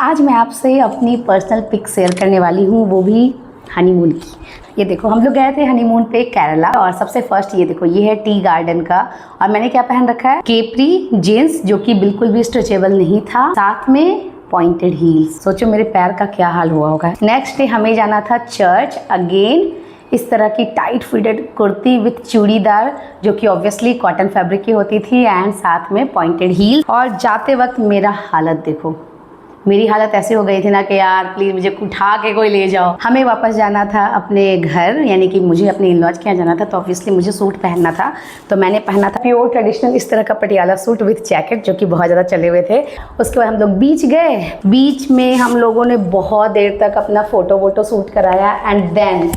आज मैं आपसे अपनी पर्सनल पिक शेयर करने वाली हूँ, वो भी हनीमून की। ये देखो, हम लोग गए थे हनीमून पे केरला, और सबसे फर्स्ट ये देखो, ये है टी गार्डन का। और मैंने क्या पहन रखा है, केपरी जींस, जो कि बिल्कुल भी स्ट्रेचेबल नहीं था, साथ में पॉइंटेड हील्स। सोचो मेरे पैर का क्या हाल हुआ होगा। नेक्स्ट डे हमें जाना था चर्च। अगेन इस तरह की tight fitted kurti with churidar, जो कि ऑब्वियसली कॉटन फैब्रिक की होती थी, एंड साथ में पॉइंटेड हील। और जाते वक्त मेरा हालत देखो, मेरी हालत ऐसी हो गई थी ना कि यार प्लीज़ मुझे उठा के कोई ले जाओ। हमें वापस जाना था अपने घर, यानी कि मुझे अपने इन-लॉज के यहाँ जाना था, तो ऑब्वियसली मुझे सूट पहनना था। तो मैंने पहना था प्योर ट्रेडिशनल इस तरह का पटियाला सूट विथ जैकेट, जो कि बहुत ज़्यादा चले हुए थे। उसके बाद हम लोग बीच गए। बीच में हम लोगों ने बहुत देर तक अपना फ़ोटो शूट कराया, एंड देन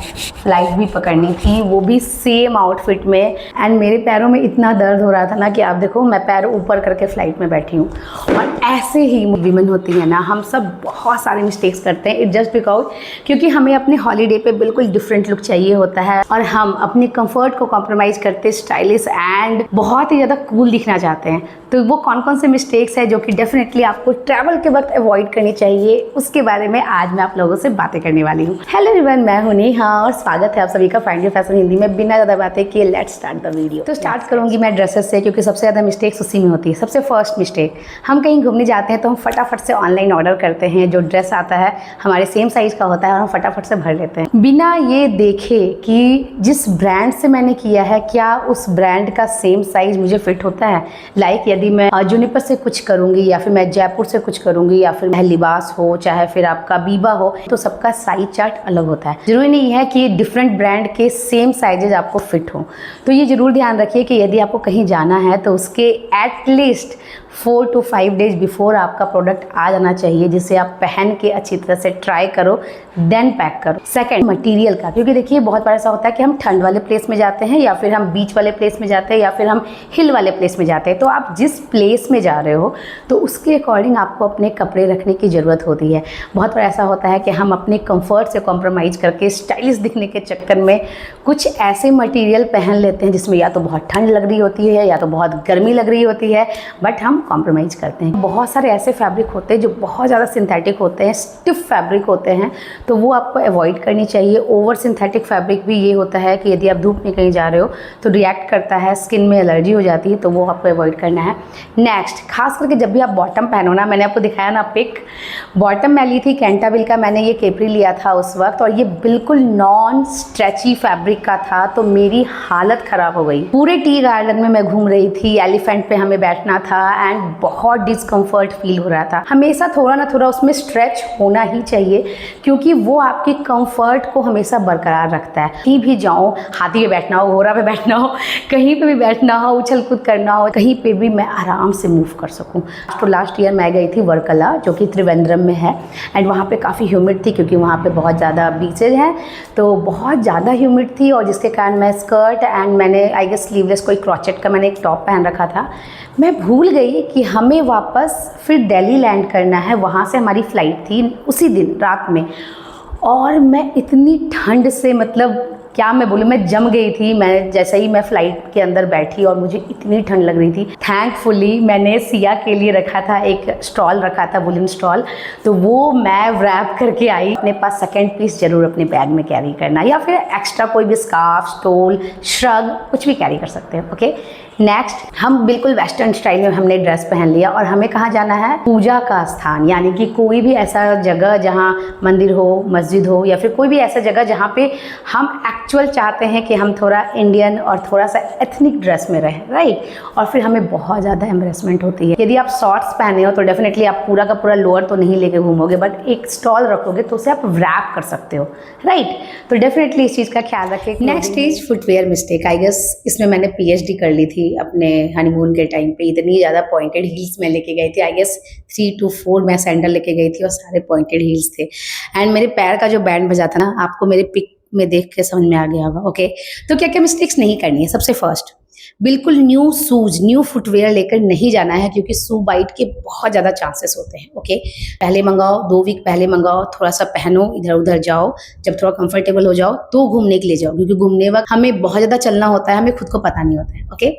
फ्लाइट भी पकड़नी थी, वो भी सेम आउटफिट में। एंड मेरे पैरों में इतना दर्द हो रहा था ना कि आप देखो, मैं पैर ऊपर करके फ़्लाइट में बैठी हूँ। और ऐसे ही वीमेन होती है ना, हम सब बहुत सारे मिस्टेक्स करते हैं। इट जस्ट बिकॉज क्योंकि हमें अपने हॉलीडे पे बिल्कुल डिफरेंट लुक चाहिए होता है, और हम अपने कंफर्ट को कॉम्प्रोमाइज़ करते स्टाइलिश एंड बहुत ही ज़्यादा कूल दिखना चाहते हैं। तो वो कौन कौन से मिस्टेक्स हैं जो कि डेफिनेटली आपको ट्रैवल के वक्त अवॉइड करनी चाहिए, उसके बारे में आज मैं आप लोगों से बातें करने वाली हूँ। हेलो एवरीवन, मैं हूं नेहा और स्वागत है आप सभी का फाइंड योर फैशन हिंदी में। बिना ज़्यादा बातें किए लेट्स स्टार्ट द वीडियो। तो स्टार्ट करूँगी मैं ड्रेसेस से, क्योंकि सबसे ज़्यादा मिस्टेक्स उसी में होती है। सबसे फर्स्ट मिस्टेक, हम कहीं घूमने जाते हैं तो हम फटाफट से ऑनलाइन ऑर्डर करते हैं। जो ड्रेस आता है हमारे सेम साइज़ का होता है, और हम फटाफट से भर लेते हैं बिना ये देखे कि जिस ब्रांड से मैंने किया है क्या उस ब्रांड का सेम साइज़ मुझे फिट होता है। लाइक यदि मैं जुनिपर से कुछ करूँगी, या फिर मैं जयपुर से कुछ करूँगी, या फिर लिबास हो, चाहे फिर आपका बीबा हो, तो सबका साइज चार्ट अलग होता है। जरूरी नहीं है कि डिफरेंट ब्रांड के सेम साइजेज आपको फिट हो। तो ये जरूर ध्यान रखिए कि यदि आपको कहीं जाना है तो उसके एटलीस्ट 4 to 5 डेज बिफोर आपका प्रोडक्ट आ जाना चाहिए, जिसे आप पहन के अच्छी तरह से ट्राई करो, देन पैक करो। सेकंड, मटेरियल का, क्योंकि देखिए बहुत बार ऐसा होता है कि हम ठंड वाले प्लेस में जाते हैं, या फिर हम बीच वाले प्लेस में जाते हैं, या फिर हम हिल वाले प्लेस में जाते हैं। तो आप जिस प्लेस में जा रहे हो तो उसके अकॉर्डिंग आपको अपने कपड़े रखने की ज़रूरत होती है। बहुत बार ऐसा होता है कि हम अपने कंफर्ट से कॉम्प्रोमाइज़ करके स्टाइलिश दिखने के चक्कर में कुछ ऐसे मटेरियल पहन लेते हैं जिसमें या तो बहुत ठंड लग रही होती है, या तो बहुत गर्मी लग रही होती है, बट हम कॉम्प्रोमाइज़ करते हैं। बहुत सारे ऐसे फैब्रिक होते हैं जो बहुत ज़्यादा सिंथेटिक होते हैं, स्टिफ फैब्रिक होते हैं, तो वो आपको अवॉइड करनी चाहिए। ओवर सिंथेटिक फैब्रिक भी ये होता है कि यदि आप धूप में कहीं जा रहे हो तो रिएक्ट करता है, स्किन में एलर्जी हो जाती है, तो वो आपको अवॉइड करना है। नेक्स्ट, खास करके जब भी आप बॉटम पहनो ना, मैंने आपको दिखाया ना पिक, बॉटम मैं ली थी कैंटाबिल का, मैंने ये केपरी लिया था उस वक्त, और ये बिल्कुल नॉन स्ट्रेची फैब्रिक का था, तो मेरी हालत ख़राब हो गई। पूरे टी गार्डन में मैं घूम रही थी, एलिफेंट पे हमें बैठना था, एंड बहुत डिस्कम्फर्ट फील हो रहा था। हमेशा थोड़ा ना थोड़ा उसमें स्ट्रेच होना ही चाहिए, क्योंकि वो आपके कंफर्ट को हमेशा बरकरार रखता है। कहीं भी जाओ, हाथी पे बैठना हो, घोड़ा पे बैठना हो, कहीं पे भी बैठना हो, उछल कूद करना हो, कहीं पे भी मैं आराम से मूव कर सकूं। तो लास्ट ईयर मैं गई थी वर्कला, जो कि त्रिवेंद्रम में है, एंड वहाँ पे काफ़ी ह्यूमिड थी, क्योंकि वहाँ पे बहुत ज़्यादा बीचेज हैं, तो बहुत ज़्यादा ह्यूमिड थी, और जिसके कारण मैं स्कर्ट एंड मैंने आई गेस स्लीवलेस कोई क्रॉचेट का मैंने एक टॉप पहन रखा था। मैं भूल गई कि हमें वापस फिर दिल्ली लैंड करना है, वहाँ से हमारी फ़्लाइट थी उसी दिन रात में, और मैं इतनी ठंड से, मतलब क्या मैं बोलूँ, मैं जम गई थी। मैं जैसे ही मैं फ़्लाइट के अंदर बैठी और मुझे इतनी ठंड लग रही थी, थैंकफुली मैंने सिया के लिए रखा था, एक स्टॉल रखा था, वुलन स्टॉल, तो वो मैं रैप करके आई। अपने पास सेकेंड पीस ज़रूर अपने बैग में कैरी करना, या फिर एक्स्ट्रा कोई भी स्कार्फ, स्टोल, श्रग, कुछ भी कैरी कर सकते हैं। ओके, नेक्स्ट, हम बिल्कुल वेस्टर्न स्टाइल में हमने ड्रेस पहन लिया, और हमें कहाँ जाना है, पूजा का स्थान, यानी कि कोई भी ऐसा जगह जहाँ मंदिर हो, मस्जिद हो, या फिर कोई भी ऐसा जगह जहाँ पे हम एक्चुअल चाहते हैं कि हम थोड़ा इंडियन और थोड़ा सा एथनिक ड्रेस में रहें, राइट। और फिर हमें बहुत ज़्यादा एम्बरेसमेंट होती है। यदि आप शॉर्ट्स पहने हो तो डेफिनेटली आप पूरा का पूरा लोअर तो नहीं लेके घूमोगे, बट एक स्टॉल रखोगे तो उसे आप रैप कर सकते हो, राइट। तो डेफिनेटली इस चीज़ का ख्याल रखें। Next is footwear mistake. I guess इसमें मैंने PhD कर ली थी अपने हनीमून के टाइम पे। इतनी ज़्यादा पॉइंटेड हील्स मैं लेके गई थी, आई गेस 3 to 4 मैं सैंडल लेके गई थी, और सारे पॉइंटेड हील्स थे। एंड मेरे पैर का जो बैंड बजा था ना, आपको मेरे पिक में देख के समझ में आ गया होगा। ओके, तो क्या क्या मिस्टेक्स नहीं करनी है। सबसे फर्स्ट, बिल्कुल न्यू शूज, न्यू फुटवियर लेकर नहीं जाना है, क्योंकि शू बाइट के बहुत ज़्यादा चांसेस होते हैं। ओके, पहले मंगाओ, 2 वीक पहले मंगाओ, थोड़ा सा पहनो, इधर उधर जाओ, जब थोड़ा कंफर्टेबल हो जाओ तो घूमने के लिए जाओ, क्योंकि घूमने वक्त हमें बहुत ज़्यादा चलना होता है, हमें खुद को पता नहीं होता है। ओके,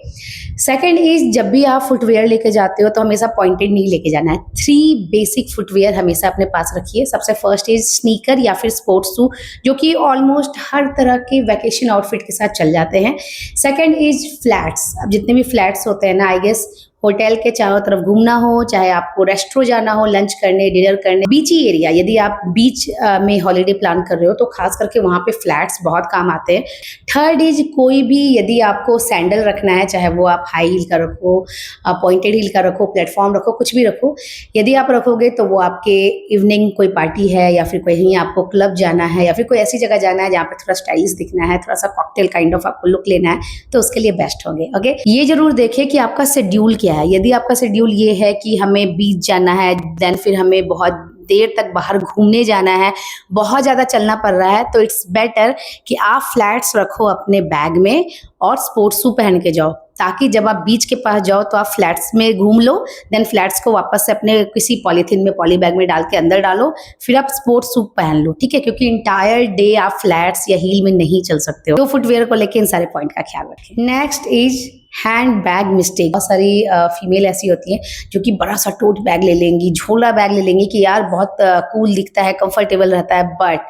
सेकेंड इज, जब भी आप फुटवियर लेके जाते हो तो हमेशा पॉइंटेड नहीं लेके जाना है। 3 बेसिक फुटवियर हमेशा अपने पास रखिए। सबसे फर्स्ट इज स्नीकर या फिर स्पोर्ट्स शू, जो कि ऑलमोस्ट हर तरह के वैकेशन आउटफिट के साथ चल जाते हैं। Second is flats. अब जितने भी फ्लैट्स होते हैं ना, आई गेस होटल के चारों तरफ घूमना हो, चाहे आपको रेस्टोरेंट जाना हो, लंच करने, डिनर करने, बीची एरिया, यदि आप बीच में हॉलीडे प्लान कर रहे हो तो खास करके वहाँ पे फ्लैट्स बहुत काम आते हैं। थर्ड इज, कोई भी यदि आपको सैंडल रखना है, चाहे वो आप हाई हील का रखो, पॉइंटेड हील का रखो, प्लेटफॉर्म रखो, कुछ भी रखो, यदि आप रखोगे तो वो आपके इवनिंग कोई पार्टी है या फिर कहीं आपको क्लब जाना है या फिर कोई ऐसी जगह जाना है जहाँ पे थोड़ा स्टाइलिश दिखना है, थोड़ा सा कॉकटेल काइंड ऑफ आपको लुक लेना है, तो उसके लिए बेस्ट होंगे। ओके, ये जरूर देखिए कि आपका शेड्यूल क्या है। यदि आपका शेड्यूल ये है कि हमें बीच जाना है, देन फिर हमें बहुत देर तक बाहर घूमने जाना है, बहुत ज़्यादा चलना पड़ रहा है, तो इट्स बेटर कि आप फ्लैट्स रखो अपने बैग में और स्पोर्ट्स शू पहन के जाओ, ताकि जब आप बीच के पास जाओ तो आप फ्लैट्स में घूम लो, देन फ्लैट्स को वापस से अपने किसी पॉलीथीन में, पॉली बैग में डाल के अंदर डालो, फिर आप स्पोर्ट्स शू पहन लो। ठीक है, क्योंकि इंटायर डे आप फ्लैट्स या हील में नहीं चल सकते हो। तो फुटवेयर को लेके इन सारे पॉइंट का ख्याल रखें। Next is hand bag mistake. बहुत सारी फीमेल ऐसी होती हैं जो कि बड़ा सा टोट बैग ले लेंगी, झोला बैग ले लेंगी कि यार बहुत कूल दिखता है, कंफर्टेबल रहता है, बट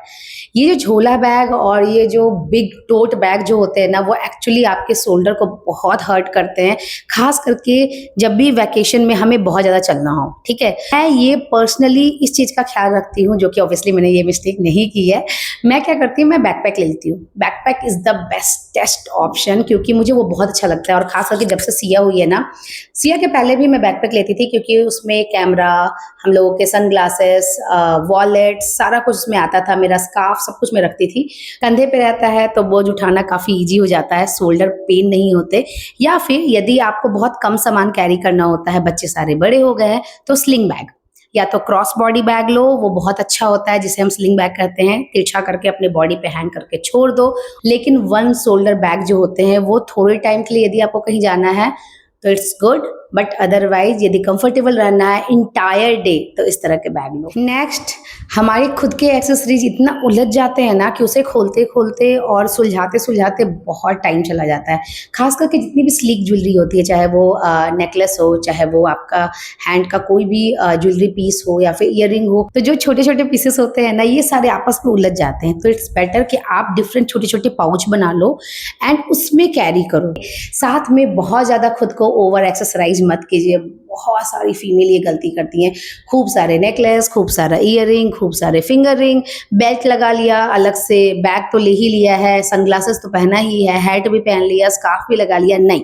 ये जो झोला बैग और ये जो बिग टोट बैग जो होते हैं ना, वो एक्चुअली आपके शोल्डर को बहुत हर्ट करते हैं, खास करके जब भी वैकेशन में हमें बहुत ज़्यादा चलना हो। ठीक है, मैं ये पर्सनली इस चीज़ का ख्याल रखती हूँ, जो कि ऑब्वियसली मैंने ये मिस्टेक नहीं की है। मैं क्या करती हूँ, मैं बैकपैक ले लेती हूँ। Backpack is the bestest option, क्योंकि मुझे वो बहुत अच्छा लगता है, और खास करके जब से सिया हुई है ना, सिया के पहले भी मैं बैकपैक लेती थी, क्योंकि उसमें कैमरा, हम लोगों के सनग्लासेस, वॉलेट, सारा कुछ उसमें आता था, मेरा स्कार्फ, सब कुछ मैं रखती थी। कंधे पे रहता है तो बोझ उठाना काफ़ी ईजी हो जाता है, शोल्डर पेन नहीं होते। या फिर यदि आपको बहुत कम सामान कैरी करना होता है, बच्चे सारे बड़े हो गए हैं, तो स्लिंग बैग या तो क्रॉस बॉडी बैग लो, वो बहुत अच्छा होता है, जिसे हम स्लिंग बैग कहते हैं। तिरछा करके अपने बॉडी पे हैंग करके छोड़ दो। लेकिन 1 शोल्डर बैग जो होते हैं वो थोड़े टाइम के लिए यदि आपको कहीं जाना है तो इट्स गुड, बट अदरवाइज यदि कंफर्टेबल रहना है इंटायर डे तो इस तरह के बैग लो। नेक्स्ट, हमारे खुद के एक्सेसरीज इतना उलझ जाते हैं ना कि उसे खोलते खोलते और सुलझाते सुलझाते बहुत टाइम चला जाता है। खास करके जितनी भी स्लीक ज्वेलरी होती है, चाहे वो नेकलेस हो, चाहे वो आपका हैंड का कोई भी ज्वेलरी पीस हो या फिर ईयरिंग हो, तो जो छोटे छोटे पीसेस होते हैं ना, ये सारे आपस में उलझ जाते हैं। तो इट्स बेटर कि आप डिफरेंट छोटे छोटे पाउच बना लो एंड उसमें कैरी करो। साथ में बहुत ज़्यादा खुद को ओवर एक्सेसराइज मत कीजिए। बहुत सारी फीमेल ये गलती करती हैं, खूब सारे नेकलेस, खूब सारा ईयरिंग, खूब सारे फिंगर रिंग, बेल्ट लगा लिया अलग से, बैग तो ले ही लिया है, सनग्लासेस तो पहना ही है, हैट भी पहन लिया, स्कार्फ भी लगा लिया। नहीं,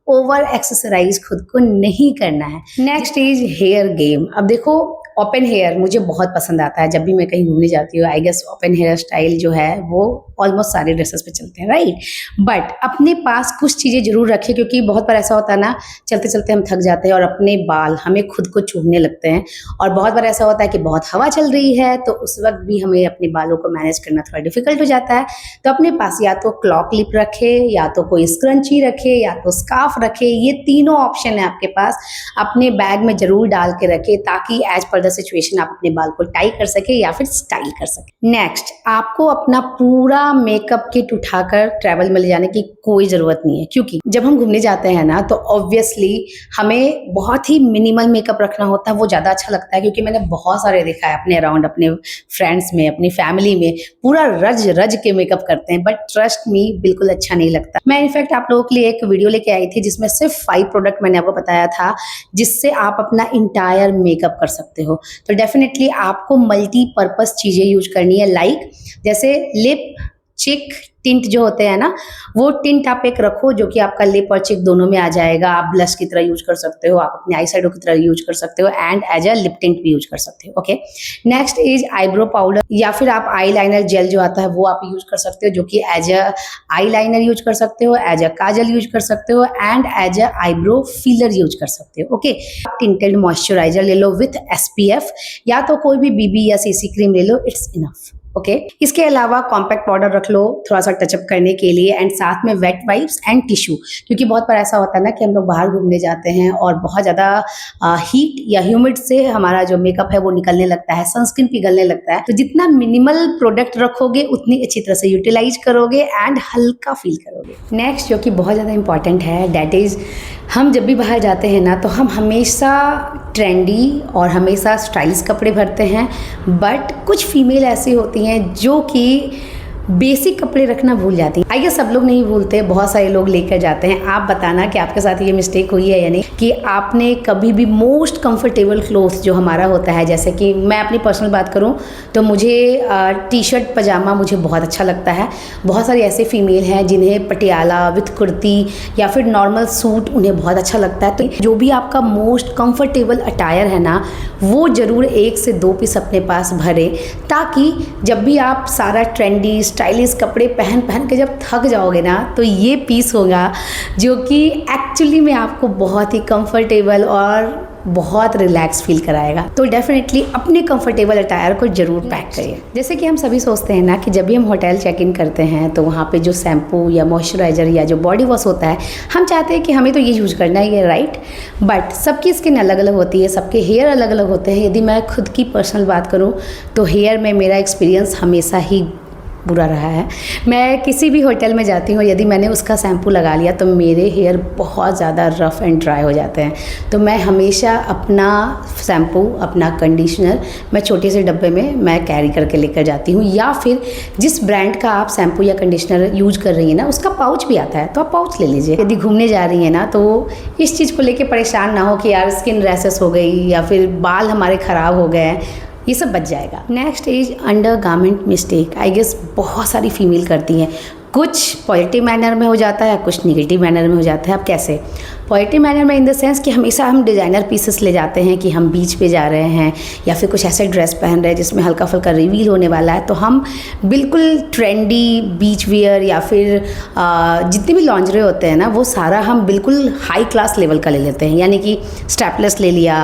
ओवर एक्सेसराइज खुद को नहीं करना है। Next is here game. अब देखो, ओपन हेयर मुझे बहुत पसंद आता है। जब भी मैं कहीं घूमने जाती हूँ, I guess open hair style जो है वो ऑलमोस्ट सारे ड्रेसेस पे चलते हैं, राइट। बट अपने पास कुछ चीज़ें जरूर रखें, क्योंकि बहुत बार ऐसा होता है ना, चलते चलते हम थक जाते हैं और अपने बाल हमें खुद को चुभने लगते हैं। और बहुत बार ऐसा होता है कि बहुत हवा चल रही है, तो उस वक्त भी हमें अपने बालों को मैनेज करना थोड़ा डिफिकल्ट हो जाता है। तो अपने पास या तो क्लॉ क्लिप रखे, या तो कोई स्क्रंची रखे, या तो स्कार्फ रखे। ये तीनों ऑप्शन है आपके पास, अपने बैग में जरूर डाल के रखे, ताकि एज पर द सिचुएशन आप अपने बाल को टाई कर सके या फिर स्टाइल कर सके। नेक्स्ट, आपको अपना पूरा मेकअप किट उठाकर ट्रैवल में ले जाने की कोई जरूरत नहीं है, क्योंकि जब हम घूमने जाते हैं ना, तो ऑब्वियसली हमें बहुत ही मिनिमल मेकअप रखना होता है। वो ज्यादा अच्छा लगता है, क्योंकि मैंने बहुत सारे देखा है अपने अराउंड, अपने फ्रेंड्स में, अपनी फैमिली में, पूरा रज रज के मेकअप करते हैं। बट ट्रस्ट मी, बिल्कुल अच्छा नहीं लगता। मैं इनफैक्ट आप लोगों के लिए एक वीडियो लेके आई थी, जिसमें सिर्फ 5 प्रोडक्ट मैंने आपको बताया था, जिससे आप अपना इंटायर मेकअप कर सकते हो। तो डेफिनेटली आपको मल्टीपर्पज चीजें यूज करनी है, लाइक जैसे लिप, चिक टिंट जो होते हैं ना, वो टिंट आप एक रखो, जो कि आपका लिप और चिक दोनों में आ जाएगा। आप ब्लश की तरह यूज कर सकते हो, आप अपने आई शैडो की तरह यूज कर सकते हो, and as a lip tint भी यूज कर सकते हो। Okay, next is eyebrow powder, या फिर आप आई लाइनर जेल जो आता है वो आप यूज कर सकते हो, जो कि as a eyeliner use कर सकते हो, एज अ काजल यूज कर सकते हो, and as a eyebrow filler use कर सकते हो। ओके, टिंटेड मॉइस्चराइजर ले लो विथ SPF, या तो कोई भी BB या CC क्रीम ले लो, इट्स इनफ। ओके। इसके अलावा कॉम्पैक्ट पाउडर रख लो थोड़ा सा टचअप करने के लिए, एंड साथ में वेट वाइप्स एंड टिश्यू, क्योंकि बहुत बार ऐसा होता है ना कि हम लोग बाहर घूमने जाते हैं और बहुत ज़्यादा हीट या ह्यूमिड से हमारा जो मेकअप है वो निकलने लगता है, सनस्क्रीन पिघलने लगता है। तो जितना मिनिमल प्रोडक्ट रखोगे उतनी अच्छी तरह से यूटिलाइज करोगे एंड हल्का फील करोगे। नेक्स्ट जो कि बहुत ज़्यादा इंपॉर्टेंट है, दैट इज़ हम जब भी बाहर जाते हैं ना तो हम हमेशा ट्रेंडी और हमेशा स्टाइलिश कपड़े भरते हैं, बट कुछ फीमेल ऐसी होती हैं जो कि बेसिक कपड़े रखना भूल जाती हैं। आई गेस सब लोग नहीं भूलते, बहुत सारे लोग लेकर जाते हैं। आप बताना कि आपके साथ ये मिस्टेक हुई है या नहीं, कि आपने कभी भी मोस्ट कंफर्टेबल क्लोथ्स जो हमारा होता है, जैसे कि मैं अपनी पर्सनल बात करूं तो मुझे टी शर्ट पजामा मुझे बहुत अच्छा लगता है। बहुत सारी ऐसे फीमेल हैं जिन्हें पटियाला विथ कुर्ती या फिर नॉर्मल सूट उन्हें बहुत अच्छा लगता है। तो जो भी आपका मोस्ट कंफर्टेबल अटायर है ना, वो ज़रूर 1 से 2 पीस अपने पास भरें, ताकि जब भी आप सारा ट्रेंडी स्टाइलिश कपड़े पहन के जब थक जाओगे ना, तो ये पीस होगा जो कि एक्चुअली में आपको बहुत ही कंफर्टेबल और बहुत रिलैक्स फील कराएगा। तो डेफिनेटली अपने कंफर्टेबल अटायर को जरूर पैक करिए। जैसे कि हम सभी सोचते हैं ना कि जब भी हम होटल चेक इन करते हैं तो वहाँ पे जो शैम्पू या मॉइस्चराइज़र या जो बॉडी वॉश होता है, हम चाहते हैं कि हमें तो ये यूज़ करना ही है, राइट। बट सबकी स्किन अलग अलग होती है, सबके हेयर अलग अलग होते हैं। यदि मैं खुद की पर्सनल बात करूँ तो हेयर में मेरा एक्सपीरियंस हमेशा ही बुरा रहा है। मैं किसी भी होटल में जाती हूँ, यदि मैंने उसका शैम्पू लगा लिया तो मेरे हेयर बहुत ज़्यादा रफ़ एंड ड्राई हो जाते हैं। तो मैं हमेशा अपना शैम्पू, अपना कंडीशनर मैं छोटे से डब्बे में मैं कैरी करके लेकर जाती हूँ, या फिर जिस ब्रांड का आप शैम्पू या कंडीशनर यूज कर रही हैं ना, उसका पाउच भी आता है तो आप पाउच ले लीजिए। यदि घूमने जा रही हैं ना, तो इस चीज़ को लेकर परेशान ना हो कि यार स्किन रैशेस हो गई या फिर बाल हमारे ख़राब हो गए, ये सब बच जाएगा। Next is undergarment mistake. I guess बहुत सारी फीमेल करती हैं, कुछ पॉजिटिव मैनर में हो जाता है, कुछ निगेटिव मैनर में हो जाता है। अब कैसे? पॉजिटिव मैनर में इन द सेंस कि हमेशा हम डिज़ाइनर पीसेस ले जाते हैं कि हम बीच पे जा रहे हैं या फिर कुछ ऐसे ड्रेस पहन रहे हैं जिसमें हल्का फुल्का रिवील होने वाला है, तो हम बिल्कुल ट्रेंडी बीच वियर या फिर जितने भी लॉन्जरे होते हैं ना, वो सारा हम बिल्कुल हाई क्लास लेवल का ले लेते हैं। यानी कि स्ट्रैपलेस ले लिया,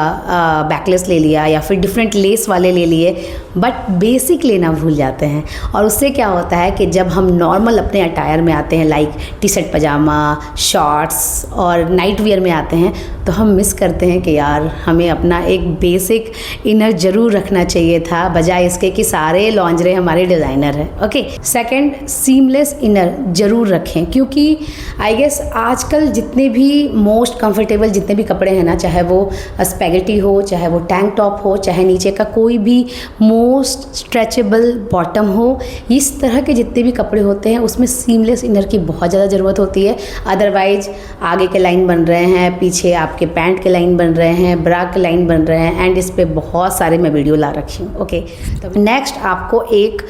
बैकलेस ले लिया, या फिर डिफरेंट लेस वाले ले लिए, बट बेसिक लेना भूल जाते हैं। और उससे क्या होता है कि जब हम नॉर्मल अपने अटायर में आते हैं, लाइक टी शर्ट पजामा, शॉर्ट्स और नाइट वियर में आते हैं, तो हम मिस करते हैं कि यार हमें अपना एक बेसिक इनर ज़रूर रखना चाहिए था, बजाय इसके कि सारे लॉन्जरे हमारे डिज़ाइनर हैं। ओके। सेकंड, सीमलेस इनर ज़रूर रखें, क्योंकि आई गेस आजकल जितने भी मोस्ट कंफर्टेबल जितने भी कपड़े हैं ना, चाहे वो स्पैगेटी हो, चाहे वो टैंक टॉप हो, चाहे नीचे का कोई भी मोस्ट स्ट्रेचेबल बॉटम हो, इस तरह के जितने भी कपड़े होते हैं उसमें सीमलेस इनर की बहुत ज़्यादा ज़रूरत होती है। अदरवाइज आगे के लाइन बन रहे हैं, पीछे आपके पैंट के लाइन बन रहे हैं, ब्रा के लाइन बन रहे हैं, एंड इस पे बहुत सारे मैं वीडियो ला रखी हूँ। ओके। तो नेक्स्ट आपको एक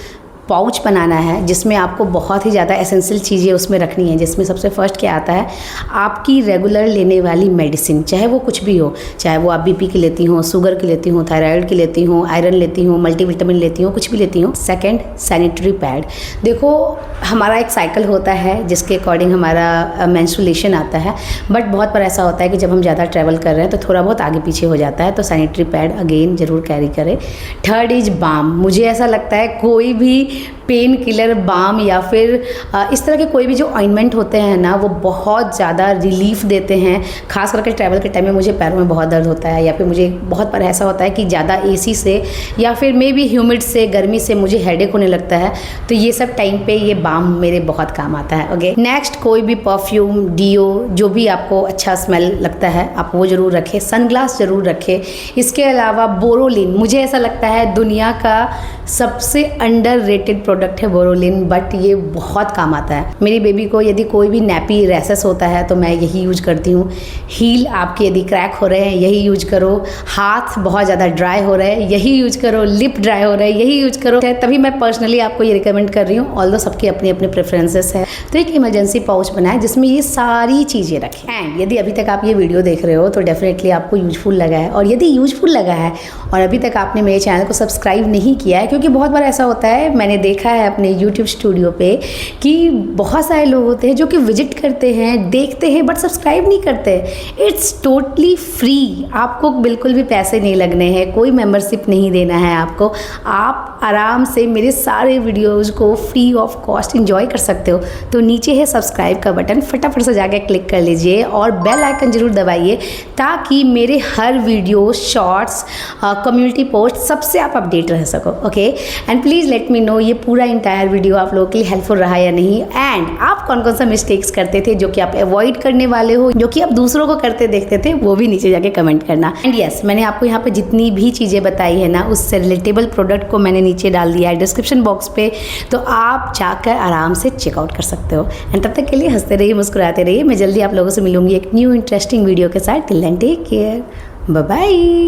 पाउच बनाना है जिसमें आपको बहुत ही ज़्यादा एसेंशियल चीज़ें उसमें रखनी है, जिसमें सबसे फर्स्ट क्या आता है, आपकी रेगुलर लेने वाली मेडिसिन, चाहे वो कुछ भी हो, चाहे वो आप बीपी की लेती हो, शुगर की लेती हो, थायराइड की लेती हो, आयरन लेती हो, मल्टीविटामिन लेती हो, कुछ भी लेती हो। Second, sanitary pad. देखो हमारा एक साइकिल होता है जिसके अकॉर्डिंग हमारा मेंस्ट्रुएशन आता है, बट बहुत बार ऐसा होता है कि जब हम ज़्यादा ट्रैवल कर रहे हैं तो थोड़ा बहुत आगे पीछे हो जाता है, तो सैनिटरी पैड अगेन ज़रूर कैरी करें। Third is balm. मुझे ऐसा लगता है कोई भी पेन किलर बाम या फिर इस तरह के कोई भी जो ऑइंटमेंट होते हैं ना, वो बहुत ज़्यादा रिलीफ देते हैं। खास करके ट्रैवल के टाइम में मुझे पैरों में बहुत दर्द होता है, या फिर मुझे बहुत बार ऐसा होता है कि ज़्यादा एसी से या फिर मे बी ह्यूमिड से, गर्मी से मुझे हेडेक होने लगता है, तो ये सब टाइम पे ये बाम मेरे बहुत काम आता है। ओके। नेक्स्ट, कोई भी परफ्यूम, डीओ, जो भी आपको अच्छा स्मेल लगता है आप वो ज़रूर रखें। सनग्लास ज़रूर रखें। इसके अलावा बोरोलिन, मुझे ऐसा लगता है दुनिया का सबसे अंडररेटेड प्रोडक्ट है बोरोलिन, बट ये बहुत काम आता है। मेरी बेबी को यदि कोई भी नैपी रैसेस होता है तो मैं यही यूज करती हूँ। हील आपके यदि क्रैक हो रहे हैं यही यूज करो, हाथ बहुत ज़्यादा ड्राई हो रहे हैं यही यूज करो, लिप ड्राई हो रहे हैं यही यूज करो। तभी मैं पर्सनली आपको ये रिकमेंड कर रही हूँ, ऑल्दो सबके अपने अपने प्रेफरेंसेस है। तो एक इमरजेंसी पाउच बनाएं जिसमें ये सारी चीज़ें रखें। एंड यदि अभी तक आप ये वीडियो देख रहे हो तो डेफिनेटली आपको यूजफुल लगा है, और यदि यूजफुल लगा है और अभी तक आपने मेरे चैनल को सब्सक्राइब नहीं किया है, क्योंकि बहुत बार ऐसा होता है, मैंने देखा देखा है अपने YouTube स्टूडियो पे कि बहुत सारे लोग होते हैं जो कि विजिट करते हैं, देखते हैं, बट सब्सक्राइब नहीं करते। इट्स टोटली फ्री, आपको बिल्कुल भी पैसे नहीं लगने हैं, कोई मेंबरशिप नहीं देना है आपको। आप आराम से मेरे सारे वीडियोज़ को फ्री ऑफ कॉस्ट इंजॉय कर सकते हो। तो नीचे है सब्सक्राइब का बटन, फटाफट से जाकर क्लिक कर लीजिए और बेल आइकन ज़रूर दबाइए ताकि मेरे हर वीडियो, शॉर्ट्स, कम्युनिटी पोस्ट सबसे आप अपडेट रह सको। Okay, and please let me know ये पूरा इंटायर वीडियो आप लोगों के लिए हेल्पफुल रहा या नहीं, एंड आप कौन कौन सा मिस्टेक्स करते थे जो कि आप अवॉइड करने वाले हो, जो कि आप दूसरों को करते देखते थे, वो भी नीचे जाके कमेंट करना। एंड यस, मैंने आपको यहाँ पे जितनी भी चीज़ें बताई है ना, उससे रिलेटेबल प्रोडक्ट को मैंने नीचे डाल दिया है डिस्क्रिप्शन बॉक्स पे, तो आप जाकर आराम से चेकआउट कर सकते हो। एंड तब तक के लिए हंसते रहिए, मुस्कुराते रहिए। मैं जल्दी आप लोगों से मिलूंगी एक न्यू इंटरेस्टिंग वीडियो के साथ। Till then take care, bye bye.